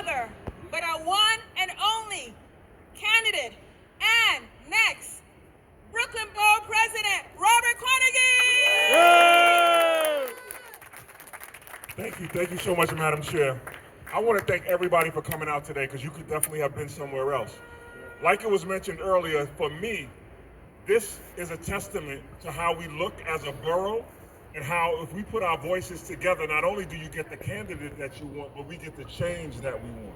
other but our one and only candidate and next Brooklyn Borough President, Robert Cornegy! Yay! Thank you so much, Madam Chair. I want to thank everybody for coming out today because you could definitely have been somewhere else. Like it was mentioned earlier, for me, this is a testament to how we look as a borough and how if we put our voices together, not only do you get the candidate that you want, but we get the change that we want.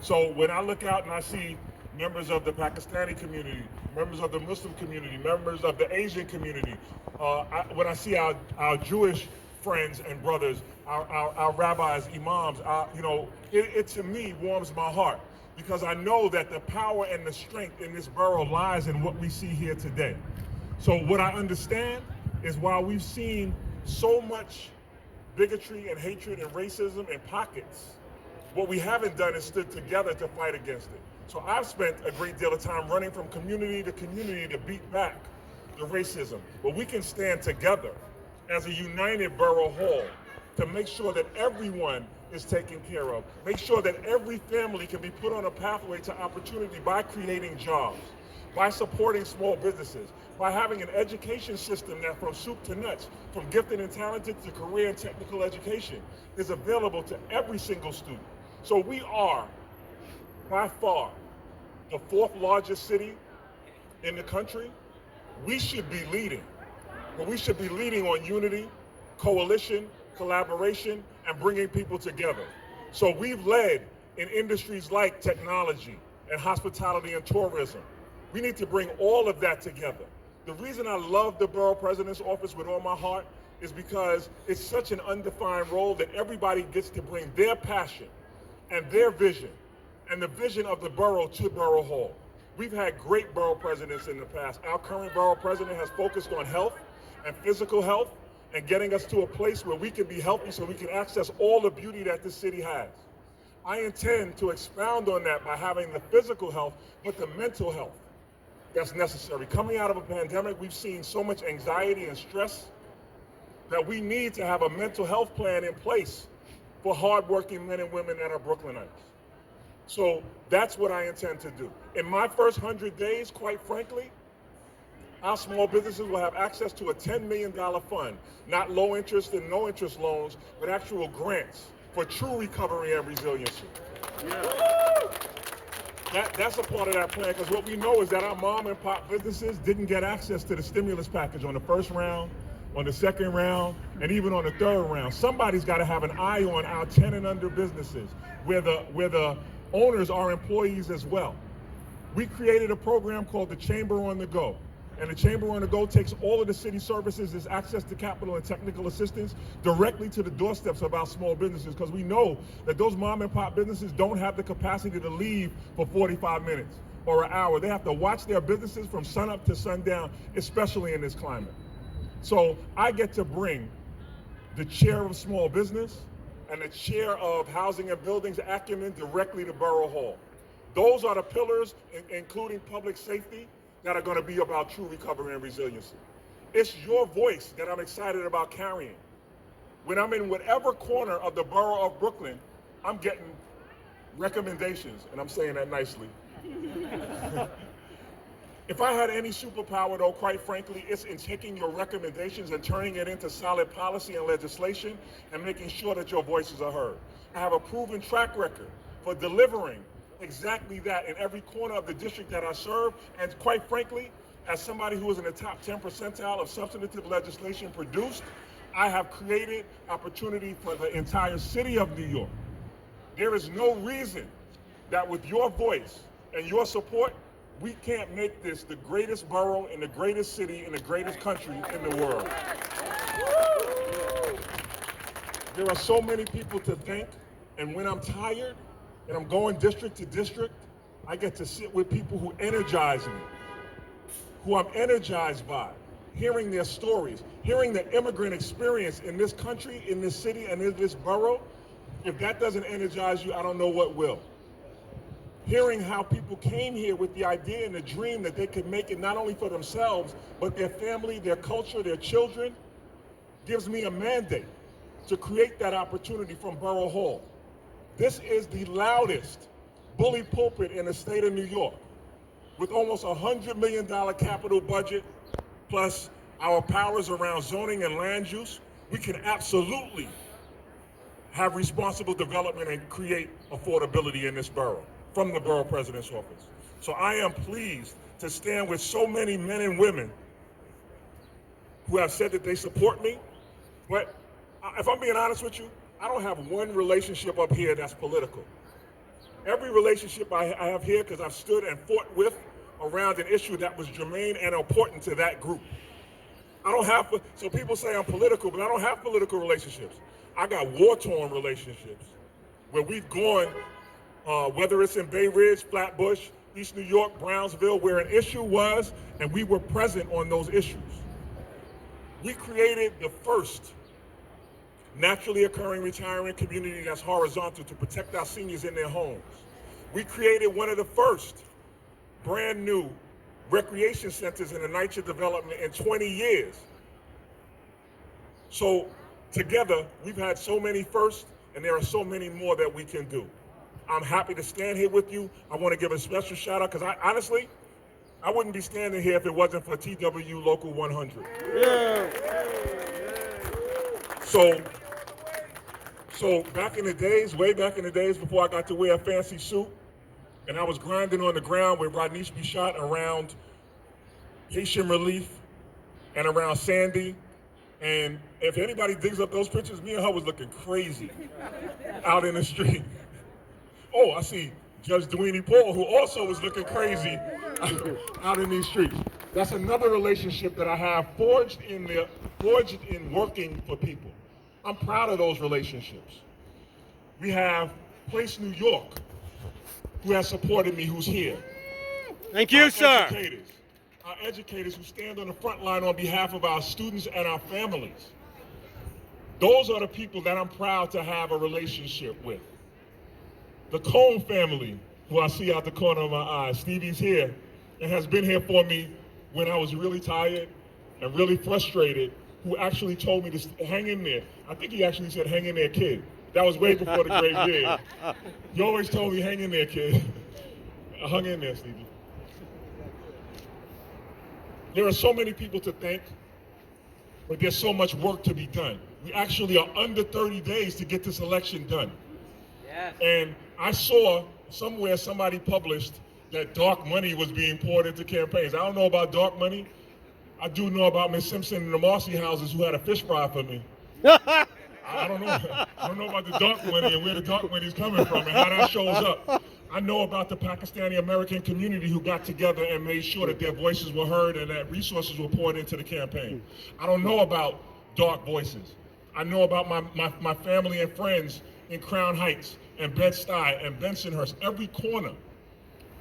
So when I look out and I see members of the Pakistani community, members of the Muslim community, members of the Asian community, when I see our Jewish friends and brothers, our rabbis, imams, it to me warms my heart because I know that the power and the strength in this borough lies in what we see here today. So what I understand is while we've seen so much bigotry and hatred and racism in pockets, what we haven't done is stood together to fight against it. So I've spent a great deal of time running from community to community to beat back the racism. But we can stand together as a united Borough Hall to make sure that everyone is taken care of. Make sure that every family can be put on a pathway to opportunity by creating jobs, by supporting small businesses, by having an education system that from soup to nuts, from gifted and talented to career and technical education, is available to every single student. So we are, by far, the fourth largest city in the country. We should be leading, but we should be leading on unity, coalition, collaboration, and bringing people together. So we've led in industries like technology and hospitality and tourism. We need to bring all of that together. The reason I love the Borough President's Office with all my heart is because it's such an undefined role that everybody gets to bring their passion and their vision and the vision of the borough to Borough Hall. We've had great borough presidents in the past. Our current borough president has focused on health and physical health and getting us to a place where we can be healthy so we can access all the beauty that this city has. I intend to expound on that by having the physical health, but the mental health that's necessary. Coming out of a pandemic, we've seen so much anxiety and stress that we need to have a mental health plan in place for hardworking men and women that are Brooklynites. So that's what I intend to do. In my first 100 days, quite frankly, our small businesses will have access to a $10 million fund, not low interest and no interest loans, but actual grants for true recovery and resiliency. Yeah. That's a part of that plan, because what we know is that our mom and pop businesses didn't get access to the stimulus package on the first round, on the second round, and even on the third round. Somebody's got to have an eye on our 10 and under businesses, where the owners are employees as well. We created a program called the Chamber on the Go. And the Chamber on the Go takes all of the city services, as access to capital and technical assistance, directly to the doorsteps of our small businesses, because we know that those mom and pop businesses don't have the capacity to leave for 45 minutes or an hour. They have to watch their businesses from sunup to sundown, especially in this climate. So I get to bring the chair of small business and the chair of housing and buildings acumen directly to Borough Hall. Those are the pillars, including public safety, that are going to be about true recovery and resiliency. It's your voice that I'm excited about carrying. When I'm in whatever corner of the borough of Brooklyn, I'm getting recommendations, and I'm saying that nicely. If I had any superpower, though, quite frankly, it's in taking your recommendations and turning it into solid policy and legislation and making sure that your voices are heard. I have a proven track record for delivering exactly that in every corner of the district that I serve. And quite frankly, as somebody who is in the top 10 percentile of substantive legislation produced, I have created opportunity for the entire city of New York. There is no reason that with your voice and your support, we can't make this the greatest borough in the greatest city in the greatest country in the world. There are so many people to thank, and when I'm tired and I'm going district to district, I get to sit with people who energize me, who I'm energized by, hearing their stories, hearing the immigrant experience in this country, in this city, and in this borough. If that doesn't energize you, I don't know what will. Hearing how people came here with the idea and the dream that they could make it not only for themselves, but their family, their culture, their children, gives me a mandate to create that opportunity from Borough Hall. This is the loudest bully pulpit in the state of New York, with almost $100 million capital budget, plus our powers around zoning and land use. We can absolutely have responsible development and create affordability in this borough from the borough president's office. So I am pleased to stand with so many men and women who have said that they support me. But if I'm being honest with you, I don't have one relationship up here that's political. Every relationship I have here, because I've stood and fought with around an issue that was germane and important to that group. I don't have, so people say I'm political, but I don't have political relationships. I got war-torn relationships where we've gone, whether it's in Bay Ridge, Flatbush, East New York, Brownsville, where an issue was, and we were present on those issues. We created the first naturally occurring retirement community that's horizontal to protect our seniors in their homes. We created one of the first brand new recreation centers in the NYCHA development in 20 years. So together, we've had so many firsts, and there are so many more that we can do. I'm happy to stand here with you. I want to give a special shout out, because honestly, I wouldn't be standing here if it wasn't for TW Local 100. Yeah. So back in the days, way back in the days before I got to wear a fancy suit, and I was grinding on the ground where Rodney's be shot around Haitian Relief and around Sandy. And if anybody digs up those pictures, me and her was looking crazy out in the street. Oh, I see Judge Dwayne Paul, who also was looking crazy out in these streets. That's another relationship that I have forged in working for people. I'm proud of those relationships. We have Place New York, who has supported me, who's here. Thank you, sir. Our educators who stand on the front line on behalf of our students and our families. Those are the people that I'm proud to have a relationship with. The Cone family, who I see out the corner of my eye. Stevie's here and has been here for me when I was really tired and really frustrated, who actually told me to hang in there. I think he actually said, hang in there, kid. That was way before the gray beard. He always told me, hang in there, kid. I hung in there, Stevie. There are so many people to thank, but there's so much work to be done. We actually are under 30 days to get this election done. Yes. And I saw somewhere somebody published that dark money was being poured into campaigns. I don't know about dark money. I do know about Miss Simpson and the Marcy houses who had a fish fry for me. I don't know. I don't know about the dark money and where the dark money is coming from and how that shows up. I know about the Pakistani American community who got together and made sure that their voices were heard and that resources were poured into the campaign. I don't know about dark voices. I know about my family and friends in Crown Heights and Bed-Stuy and Bensonhurst, every corner,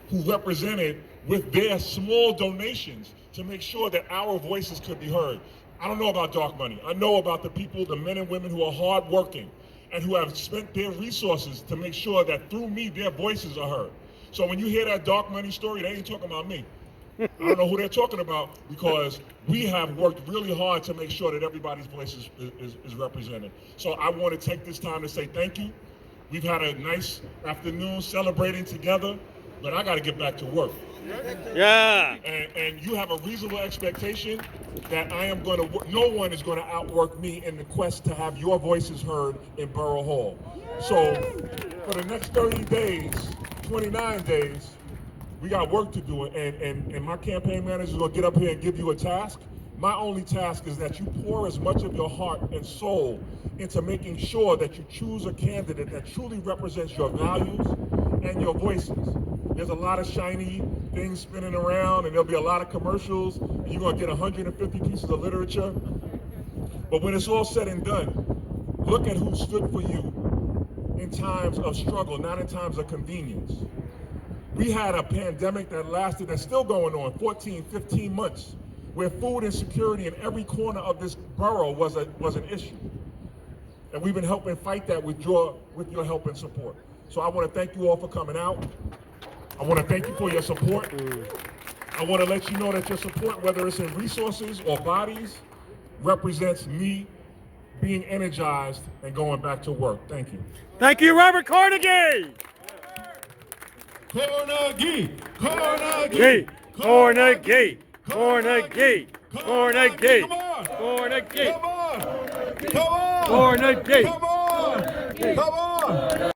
who represented with their small donations to make sure that our voices could be heard. I don't know about dark money. I know about the people, the men and women who are hardworking and who have spent their resources to make sure that through me, their voices are heard. So when you hear that dark money story, they ain't talking about me. I don't know who they're talking about, because we have worked really hard to make sure that everybody's voice is represented. So I want to take this time to say thank you. We've had a nice afternoon celebrating together, but I got to get back to work. Yeah. And you have a reasonable expectation that I am going to, no one is going to outwork me in the quest to have your voices heard in Borough Hall. So for the next 30 days, 29 days, we got work to do, and my campaign manager is going to get up here and give you a task. My only task is that you pour as much of your heart and soul into making sure that you choose a candidate that truly represents your values and your voices. There's a lot of shiny things spinning around, and there'll be a lot of commercials, and you're going to get 150 pieces of literature. But when it's all said and done, look at who stood for you in times of struggle, not in times of convenience. We had a pandemic that lasted, that's still going on, 14, 15 months, where food insecurity in every corner of this borough was an issue. And we've been helping fight that with your help and support. So I want to thank you all for coming out. I want to thank you for your support. I want to let you know that your support, whether it's in resources or bodies, represents me being energized and going back to work. Thank you. Thank you, Robert Cornegy. Cornegy! Cornegy! Cornegy! Cornegy! Cornegy! Come on! Cornegy! Come on! Come on! Cornegy! Come on! Come on!